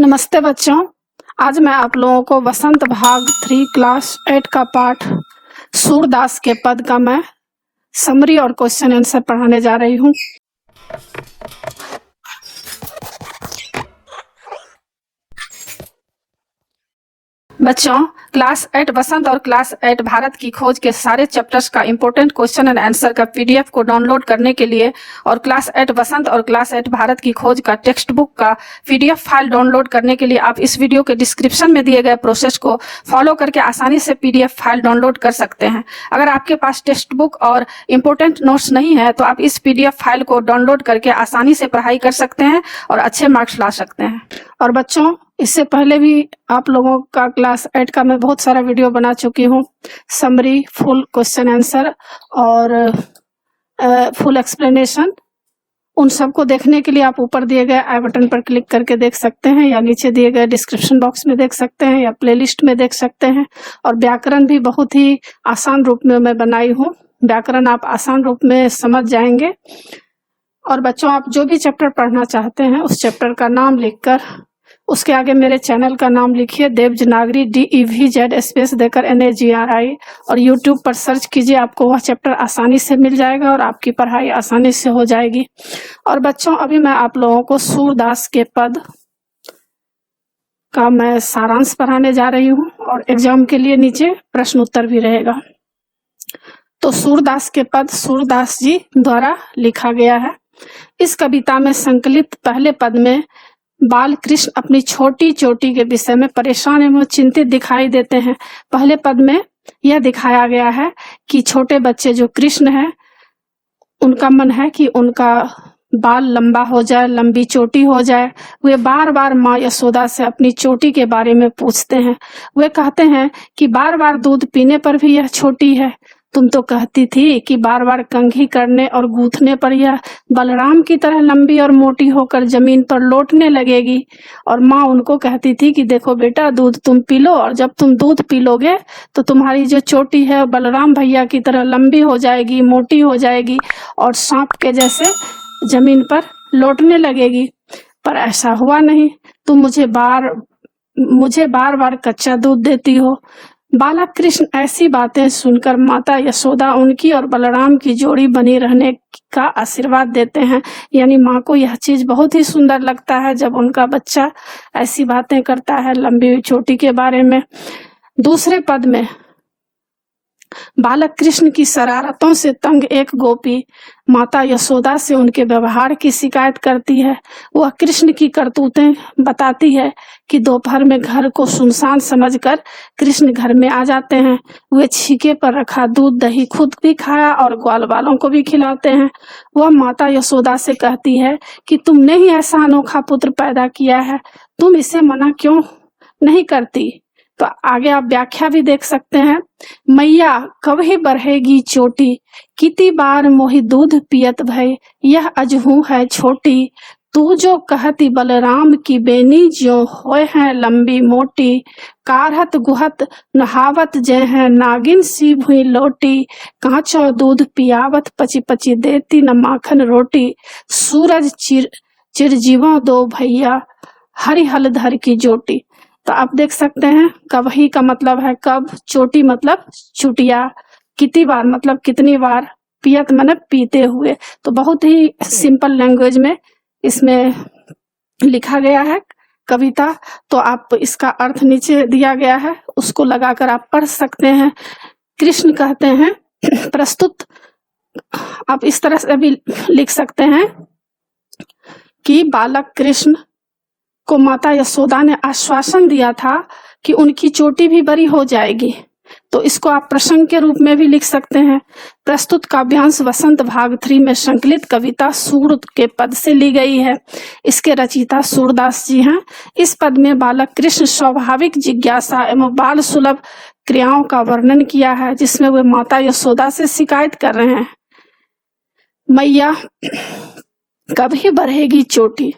नमस्ते बच्चों। आज मैं आप लोगों को वसंत भाग 3 क्लास 8 का पाठ सूरदास के पद का मैं समरी और क्वेश्चन आंसर पढ़ाने जा रही हूँ। बच्चों, क्लास 8 वसंत और क्लास 8 भारत की खोज के सारे चैप्टर्स का इंपॉर्टेंट क्वेश्चन एंड आंसर का पीडीएफ को डाउनलोड करने के लिए और क्लास 8 वसंत और क्लास 8 भारत की खोज का टेक्स्ट बुक का पीडीएफ फाइल डाउनलोड करने के लिए आप इस वीडियो के डिस्क्रिप्शन में दिए गए प्रोसेस को फॉलो करके आसानी से पीडीएफ फाइल डाउनलोड कर सकते हैं। अगर आपके पास टेक्स्ट बुक और इम्पोर्टेंट नोट्स नहीं है तो आप इस पीडीएफ फाइल को डाउनलोड करके आसानी से पढ़ाई कर सकते हैं और अच्छे मार्क्स ला सकते हैं। और बच्चों, इससे पहले भी आप लोगों का क्लास 8 का मैं बहुत सारा वीडियो बना चुकी हूँ। समरी, फुल क्वेश्चन आंसर और फुल एक्सप्लेनेशन। उन सबको देखने के लिए आप ऊपर दिए गए आई बटन पर क्लिक करके देख सकते हैं या नीचे दिए गए डिस्क्रिप्शन बॉक्स में देख सकते हैं या प्लेलिस्ट में देख सकते हैं। और व्याकरण भी बहुत ही आसान रूप में मैं बनाई हूँ। व्याकरण आप आसान रूप में समझ जाएंगे। और बच्चों, आप जो भी चैप्टर पढ़ना चाहते हैं उस चैप्टर का नाम लिखकर उसके आगे मेरे चैनल का नाम लिखिए, देवनागरी DEVZ स्पेस देकर NAGRI, और YouTube पर सर्च कीजिए। आपको वह चैप्टर आसानी से मिल जाएगा और आपकी पढ़ाई आसानी से हो जाएगी। और बच्चों, अभी मैं आप लोगों को सूरदास के पद का मैं सारांश पढ़ाने जा रही हूँ और एग्जाम के लिए नीचे प्रश्न उत्तर भी रहेगा। तो सूरदास के पद सूरदास जी द्वारा लिखा गया है। इस कविता में संकलित पहले पद में बाल कृष्ण अपनी छोटी चोटी के विषय में परेशान एवं चिंतित दिखाई देते हैं। पहले पद में यह दिखाया गया है कि छोटे बच्चे जो कृष्ण है उनका मन है कि उनका बाल लंबा हो जाए, लंबी चोटी हो जाए। वे बार बार माँ यशोदा से अपनी चोटी के बारे में पूछते हैं। वे कहते हैं कि बार बार दूध पीने पर भी यह छोटी है। तुम तो कहती थी कि बार बार कंघी करने और गूंथने पर यह बलराम की तरह लंबी और मोटी होकर जमीन पर लौटने लगेगी। और माँ उनको कहती थी कि देखो बेटा, दूध तुम पी लो और जब तुम दूध पी लोगे तो तुम्हारी जो चोटी है बलराम भैया की तरह लंबी हो जाएगी, मोटी हो जाएगी और सांप के जैसे जमीन पर लौटने लगेगी। पर ऐसा हुआ नहीं। तुम मुझे बार बार कच्चा दूध देती हो। बालक कृष्ण ऐसी बातें सुनकर माता यशोदा उनकी और बलराम की जोड़ी बनी रहने का आशीर्वाद देते हैं। यानी माँ को यह चीज बहुत ही सुंदर लगता है जब उनका बच्चा ऐसी बातें करता है लंबी चोटी के बारे में। दूसरे पद में बालक कृष्ण की शरारतों से तंग एक गोपी माता यशोदा से उनके व्यवहार की शिकायत करती है। वह कृष्ण की करतूतें बताती है कि दोपहर में घर को सुनसान समझकर कृष्ण घर में आ जाते हैं। वे छीके पर रखा दूध दही खुद भी खाया और ग्वाल वालों को भी खिलाते हैं। वह माता यशोदा से कहती है कि तुमने ही ऐसा अनोखा पुत्र पैदा किया है, तुम इसे मना क्यों नहीं करती। तो आगे आप व्याख्या भी देख सकते हैं। मैया कभी बढ़ेगी चोटी, कितनी बार मोहि दूध पियत भय, यह अजहू है छोटी। तू जो कहती बलराम की बेनी जो होए हैं लंबी मोटी, कारहत गुहत नहावत जय है नागिन सी भुई लोटी, कांचो दूध पियावत पची पची देती न माखन रोटी, सूरज चिरजीवों दो भैया हरि हलधर की जोटी। तो आप देख सकते हैं कभी का मतलब है कब, चोटी मतलब चुटिया, कितनी बार मतलब कितनी बार, पियत मतलब पीते हुए। तो बहुत ही सिंपल लैंग्वेज में इसमें लिखा गया है कविता। तो आप इसका अर्थ नीचे दिया गया है, उसको लगाकर आप पढ़ सकते हैं। कृष्ण कहते हैं प्रस्तुत, आप इस तरह से भी लिख सकते हैं कि बालक कृष्ण को माता यशोदा ने आश्वासन दिया था कि उनकी चोटी भी बड़ी हो जाएगी। तो इसको आप प्रसंग के रूप में भी लिख सकते हैं। प्रस्तुत काव्यांश वसंत भाग 3 में संकलित कविता सूर के पद से ली गई है। इसके रचयिता सूरदास जी हैं। इस पद में बालक कृष्ण स्वाभाविक जिज्ञासा एवं बाल सुलभ क्रियाओं का वर्णन किया है, जिसमें वे माता यशोदा से शिकायत कर रहे हैं। मैया कभी बढ़ेगी चोटी।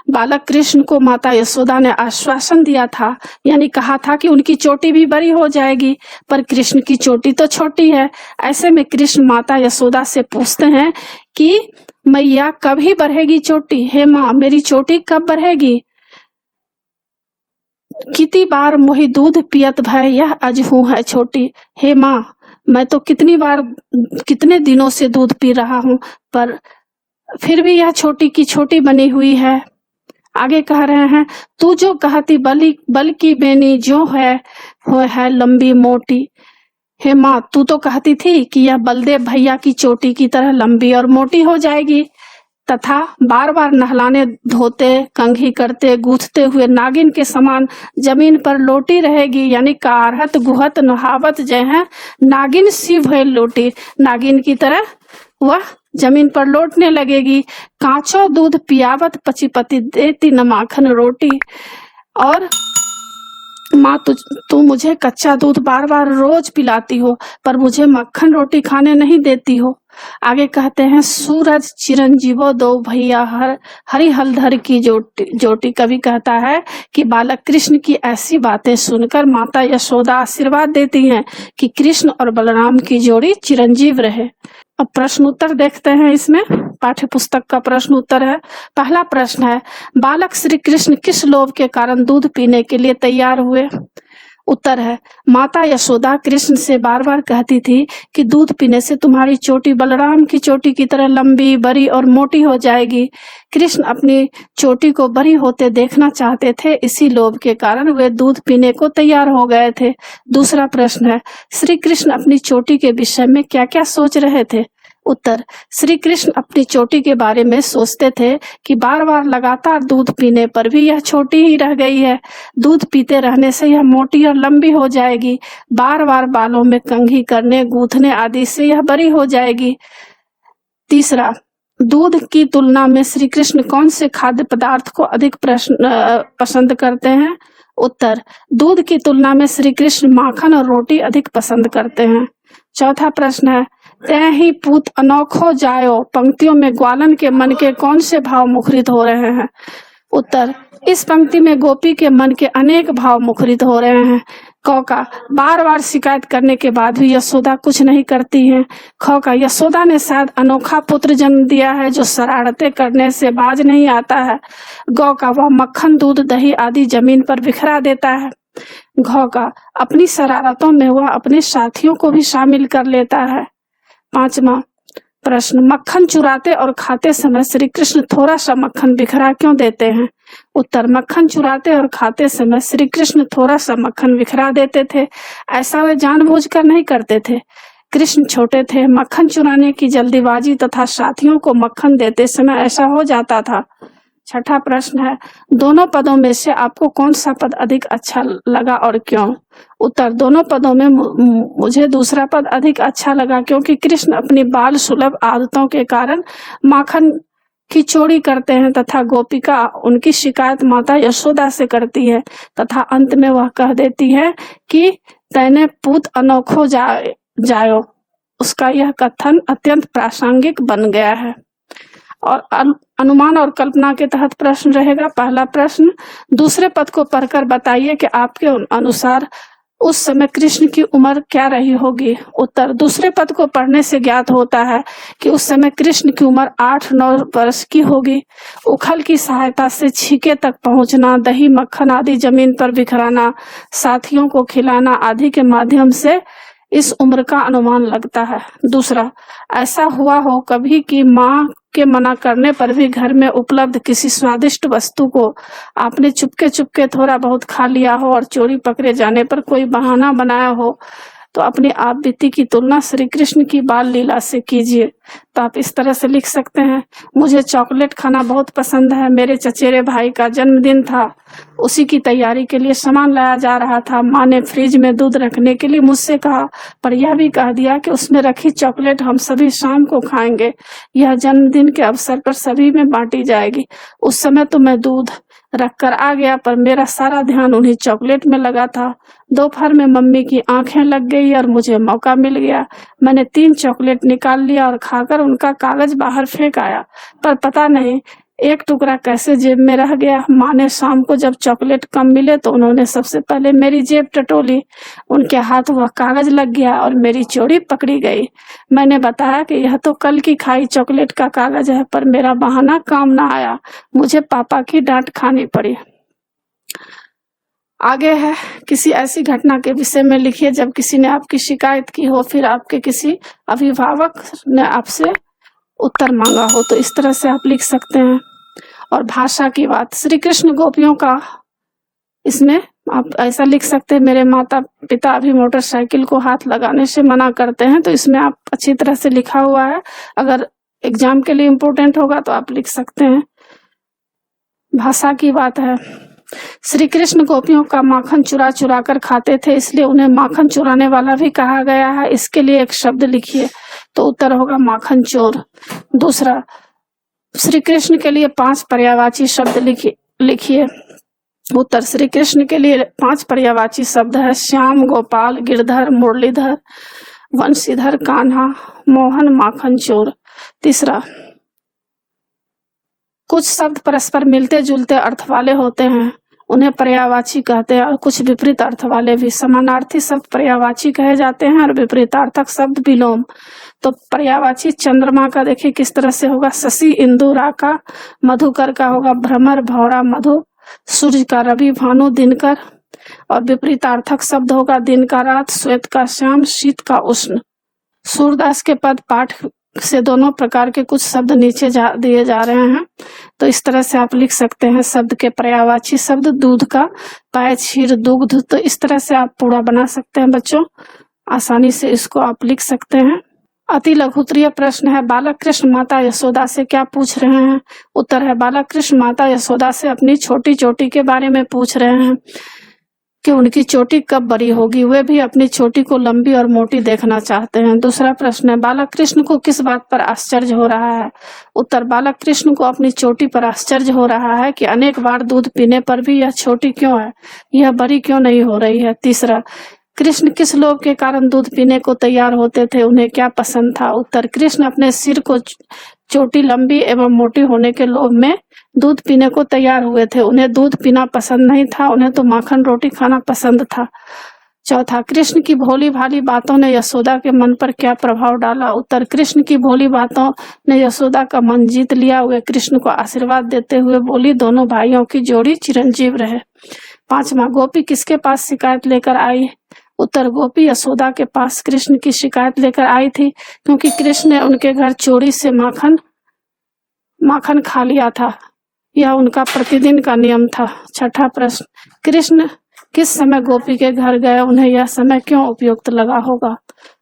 बालक कृष्ण को माता यशोदा ने आश्वासन दिया था, यानी कहा था कि उनकी चोटी भी बड़ी हो जाएगी, पर कृष्ण की चोटी तो छोटी है। ऐसे में कृष्ण माता यशोदा से पूछते हैं कि मैया कभी बढ़ेगी चोटी, हे माँ मेरी चोटी कब बढ़ेगी। कितनी बार मोहि दूध पियत भय यह अजहू है छोटी। हे माँ, मैं तो कितनी बार कितने दिनों से दूध पी रहा हूँ, पर फिर भी यह छोटी की छोटी बनी हुई है। आगे कह रहे हैं, तू जो कहती बल की बेनी जो है वो है लंबी मोटी। हे माँ, तू तो कहती थी कि यह बलदेव भैया की चोटी की तरह लंबी और मोटी हो जाएगी, तथा बार बार नहलाने धोते कंघी करते गूंथते हुए नागिन के समान जमीन पर लोटी रहेगी। यानी कारहत गुहत नहावत जय है नागिन सी भय लोटी, नागिन की तरह वह जमीन पर लौटने लगेगी। कांचो दूध पियावत पचिपति देती न माखन रोटी। और माँ, तू मुझे कच्चा दूध बार बार रोज पिलाती हो, पर मुझे मक्खन रोटी खाने नहीं देती हो। आगे कहते हैं, सूरज चिरंजीवो दो भैया हरि हलधर की जोटी। कवि कहता है कि बालक कृष्ण की ऐसी बातें सुनकर माता यशोदा आशीर्वाद देती हैं कि कृष्ण और बलराम की जोड़ी चिरंजीव रहे। अब प्रश्न उत्तर देखते हैं। इसमें पाठ्य पुस्तक का प्रश्न उत्तर है। पहला प्रश्न है, बालक श्री कृष्ण किस लोभ के कारण दूध पीने के लिए तैयार हुए? उत्तर है, माता यशोदा कृष्ण से बार बार कहती थी कि दूध पीने से तुम्हारी चोटी बलराम की चोटी की तरह लंबी बड़ी और मोटी हो जाएगी। कृष्ण अपनी चोटी को बड़ी होते देखना चाहते थे, इसी लोभ के कारण वे दूध पीने को तैयार हो गए थे। दूसरा प्रश्न है, श्री कृष्ण अपनी चोटी के विषय में क्या क्या सोच रहे थे? उत्तर, श्री कृष्ण अपनी चोटी के बारे में सोचते थे कि बार बार लगातार दूध पीने पर भी यह छोटी ही रह गई है। दूध पीते रहने से यह मोटी और लंबी हो जाएगी। बार बार बालों में कंघी करने गूंथने आदि से यह बड़ी हो जाएगी। तीसरा, दूध की तुलना में श्री कृष्ण कौन से खाद्य पदार्थ को अधिक पसंद करते हैं? उत्तर, दूध की तुलना में श्री कृष्ण माखन और रोटी अधिक पसंद करते हैं। चौथा प्रश्न है, तय ही पूत अनोखो जायो, पंक्तियों में ग्वालन के मन के कौन से भाव मुखरित हो रहे हैं? उत्तर, इस पंक्ति में गोपी के मन के अनेक भाव मुखरित हो रहे हैं। क का, बार बार शिकायत करने के बाद भी यशोदा कुछ नहीं करती हैं। ख का, यशोदा ने शायद अनोखा पुत्र जन्म दिया है जो शरारतें करने से बाज नहीं आता है। ग का, वह मक्खन दूध दही आदि जमीन पर बिखरा देता है। घ का, अपनी शरारतों में वह अपने साथियों को भी शामिल कर लेता है। पांचवा प्रश्न, मक्खन चुराते और खाते समय श्री कृष्ण थोड़ा सा मक्खन बिखरा क्यों देते हैं? उत्तर, मक्खन चुराते और खाते समय श्री कृष्ण थोड़ा सा मक्खन बिखरा देते थे। ऐसा वे जानबूझकर नहीं करते थे। कृष्ण छोटे थे, मक्खन चुराने की जल्दीबाजी तथा साथियों को मक्खन देते समय ऐसा हो जाता था। छठा प्रश्न है, दोनों पदों में से आपको कौन सा पद अधिक अच्छा लगा और क्यों? उत्तर, दोनों पदों में मुझे दूसरा पद अधिक अच्छा लगा, क्योंकि कृष्ण अपनी बाल सुलभ आदतों के कारण माखन की चोरी करते हैं तथा गोपिका उनकी शिकायत माता यशोदा से करती है तथा अंत में वह कह देती है कि तैने पूत अनोखो जायो। उसका यह कथन अत्यंत प्रासंगिक बन गया है। और अनुमान और कल्पना के तहत प्रश्न रहेगा। पहला प्रश्न, दूसरे पद को पढ़कर बताइए कि आपके अनुसार उस समय कृष्ण की उम्र क्या रही होगी? उत्तर, दूसरे पद को पढ़ने से ज्ञात होता है कि उस समय कृष्ण की उम्र 8-9 वर्ष की होगी। उखल की सहायता से छीके तक पहुंचना, दही मक्खन आदि जमीन पर बिखराना, साथियों को खिलाना आदि के माध्यम से इस उम्र का अनुमान लगता है। दूसरा, ऐसा हुआ हो कभी कि माँ के मना करने पर भी घर में उपलब्ध किसी स्वादिष्ट वस्तु को आपने चुपके चुपके थोड़ा बहुत खा लिया हो और चोरी पकड़े जाने पर कोई बहाना बनाया हो, तो अपनी आप बीती की तुलना श्री कृष्ण की बाल लीला से कीजिए। तो आप इस तरह से लिख सकते हैं, मुझे चॉकलेट खाना बहुत पसंद है। मेरे चचेरे भाई का जन्मदिन था, उसी की तैयारी के लिए सामान लाया जा रहा था। माँ ने फ्रिज में दूध रखने के लिए मुझसे कहा, पर यह भी कह दिया कि उसमें रखी चॉकलेट हम सभी शाम को खाएंगे। यह जन्मदिन के अवसर पर सभी में बांटी जाएगी। उस समय तो मैं दूध रख कर आ गया, पर मेरा सारा ध्यान उन्हीं चॉकलेट में लगा था। दोपहर में मम्मी की आंखें लग गई और मुझे मौका मिल गया। मैंने 3 चॉकलेट निकाल लिया और खाकर उनका कागज बाहर फेंक आया, पर पता नहीं एक टुकड़ा कैसे जेब में रह गया। माँ ने शाम को जब चॉकलेट कम मिले तो उन्होंने सबसे पहले मेरी जेब टटोली। उनके हाथ वह कागज लग गया और मेरी चोरी पकड़ी गई। मैंने बताया कि यह तो कल की खाई चॉकलेट का कागज है, पर मेरा बहाना काम ना आया। मुझे पापा की डांट खानी पड़ी। आगे है, किसी ऐसी घटना के विषय में लिखिए जब किसी ने आपकी शिकायत की हो, फिर आपके किसी अभिभावक ने आपसे उत्तर मांगा हो, तो इस तरह से आप लिख सकते हैं। और भाषा की बात, श्री कृष्ण गोपियों का, इसमें आप ऐसा लिख सकते हैं, मेरे माता पिता अभी मोटरसाइकिल को हाथ लगाने से मना करते हैं, तो इसमें आप अच्छी तरह से लिखा हुआ है। अगर एग्जाम के लिए इम्पोर्टेंट होगा तो आप लिख सकते हैं। भाषा की बात है, श्री कृष्ण गोपियों का माखन चुरा चुरा कर खाते थे, इसलिए उन्हें माखन चुराने वाला भी कहा गया है। इसके लिए एक शब्द लिखिए, तो उत्तर होगा माखन चोर। दूसरा, श्री कृष्ण के लिए 5 पर्यायवाची शब्द लिखिए। उत्तर, श्री कृष्ण के लिए 5 पर्यायवाची शब्द है, श्याम, गोपाल, गिरधर, मुरलीधर, वंशीधर, कान्हा, मोहन, माखन चोर। तीसरा, कुछ शब्द परस्पर मिलते जुलते अर्थ वाले होते हैं, उन्हें पर्यायवाची कहते हैं, और कुछ विपरीत अर्थ वाले भी। समानार्थी शब्द पर्यायवाची कहे जाते हैं और विपरीतार्थक शब्द विलोम। तो पर्यायवाची चंद्रमा का देखिए किस तरह से होगा, शशि, इंदु, राका, मधुकर का होगा भ्रमर, भौरा, मधु, सूर्य का रवि, भानु, दिनकर। और विपरीतार्थक शब्द होगा दिन का रात, श्वेत का श्याम, शीत का उष्ण। सूरदास के पद पाठ से दोनों प्रकार के कुछ शब्द नीचे दिए जा रहे हैं, तो इस तरह से आप लिख सकते हैं शब्द के पर्यायवाची शब्द। दूध का पाय, क्षीर, दुग्ध, तो इस तरह से आप पूरा बना सकते हैं बच्चों, आसानी से इसको आप लिख सकते हैं। अति लघुत्तरीय प्रश्न है, बालक कृष्ण माता यशोदा से क्या पूछ रहे हैं? उत्तर है, बालक कृष्ण माता यशोदा से अपनी छोटी चोटी के बारे में पूछ रहे हैं कि उनकी चोटी कब बड़ी होगी। वे भी अपनी चोटी को लंबी और मोटी देखना चाहते हैं। दूसरा प्रश्न है, बालक कृष्ण को किस बात पर आश्चर्य हो रहा है? उत्तर, बालक कृष्ण को अपनी चोटी पर आश्चर्य हो रहा है कि अनेक बार दूध पीने पर भी यह छोटी क्यों है, यह बड़ी क्यों नहीं हो रही है। तीसरा, कृष्ण किस लोभ के कारण दूध पीने को तैयार होते थे, उन्हें क्या पसंद था? उत्तर, कृष्ण अपने सिर को चोटी लंबी एवं मोटी होने के लोभ में दूध पीने को तैयार हुए थे। उन्हें दूध पीना पसंद नहीं था, उन्हें तो माखन रोटी खाना पसंद था। चौथा, कृष्ण की भोली भाली बातों ने यशोदा के मन पर क्या प्रभाव डाला? उत्तर, कृष्ण की भोली बातों ने यशोदा का मन जीत लिया। वे कृष्ण को आशीर्वाद देते हुए बोली, दोनों भाइयों की जोड़ी चिरंजीव रहे। पांचवा, गोपी किसके पास शिकायत लेकर आई? उत्तर, गोपी यशोदा के पास कृष्ण की शिकायत लेकर आई थी, क्योंकि कृष्ण ने उनके घर चोरी से माखन खा लिया था। यह उनका प्रतिदिन का नियम था। छठा प्रश्न, कृष्ण किस समय गोपी के घर गए, उन्हें यह समय क्यों उपयुक्त लगा होगा?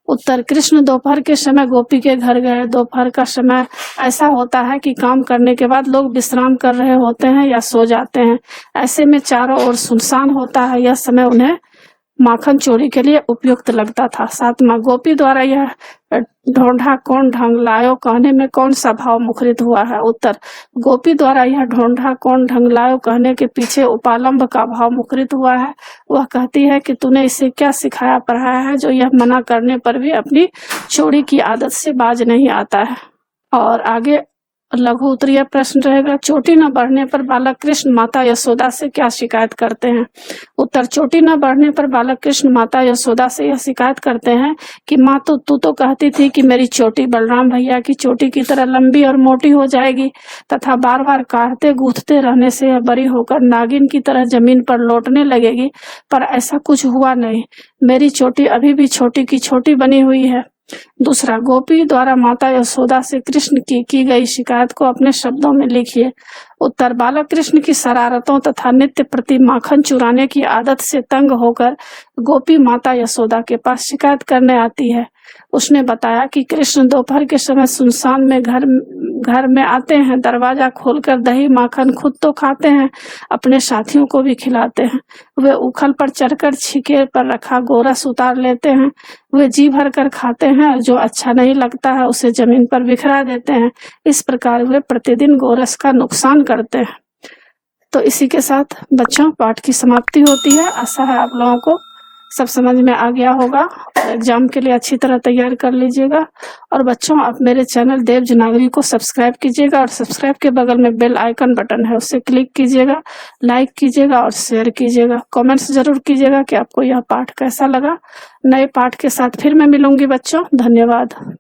उत्तर, कृष्ण दोपहर के समय गोपी के घर गए। दोपहर का समय ऐसा होता है कि काम करने के बाद लोग विश्राम कर रहे होते हैं या सो जाते हैं। ऐसे में चारों ओर सुनसान होता है। यह समय उन्हें माखन चोरी के लिए उपयुक्त लगता था। सातवां, गोपी द्वारा यह ढोंढा कौन ढंग लायो कहने में कौन सा भाव मुखरित हुआ है? उत्तर, गोपी द्वारा यह ढोंढा कौन ढंग लायो कहने के पीछे उपालंब का भाव मुखरित हुआ है। वह कहती है कि तूने इसे क्या सिखाया पढ़ाया है जो यह मना करने पर भी अपनी चोरी की आदत से बाज नहीं आता है। और आगे लघु उत्तरीय प्रश्न रहेगा, चोटी न बढ़ने पर बालक कृष्ण माता यशोदा से क्या शिकायत करते हैं? उत्तर, चोटी न बढ़ने पर बालक कृष्ण माता यशोदा से यह शिकायत करते हैं कि माँ तू तो कहती थी कि मेरी चोटी बलराम भैया की चोटी की तरह लंबी और मोटी हो जाएगी तथा बार बार काटते गूंथते रहने से यह बड़ी होकर नागिन की तरह जमीन पर लौटने लगेगी, पर ऐसा कुछ हुआ नहीं। मेरी चोटी अभी भी छोटी की छोटी बनी हुई है। दूसरा, गोपी द्वारा माता यशोदा से कृष्ण की गई शिकायत को अपने शब्दों में लिखिए। उत्तर, बालक कृष्ण की शरारतों तथा नित्य प्रति माखन चुराने की आदत से तंग होकर गोपी माता यशोदा के पास शिकायत करने आती है। उसने बताया कि कृष्ण दोपहर के समय सुनसान में घर में आते हैं, दरवाजा खोलकर दही माखन खुद तो खाते हैं, अपने साथियों को भी खिलाते हैं। वे उखल पर चढ़कर छिके पर रखा गोरस उतार लेते हैं। वे जी भर कर खाते हैं, जो अच्छा नहीं लगता है उसे जमीन पर बिखरा देते हैं। इस प्रकार वे प्रतिदिन गोरस का नुकसान करते हैं। तो इसी के साथ बच्चों पाठ की समाप्ति होती है। आशा है आप लोगों को सब समझ में आ गया होगा। एग्जाम के लिए अच्छी तरह तैयार कर लीजिएगा। और बच्चों, आप मेरे चैनल देव जनागरी को सब्सक्राइब कीजिएगा और सब्सक्राइब के बगल में बेल आइकन बटन है, उससे क्लिक कीजिएगा, लाइक कीजिएगा और शेयर कीजिएगा। कमेंट्स जरूर कीजिएगा कि आपको यह पाठ कैसा लगा। नए पाठ के साथ फिर मैं मिलूंगी बच्चों। धन्यवाद।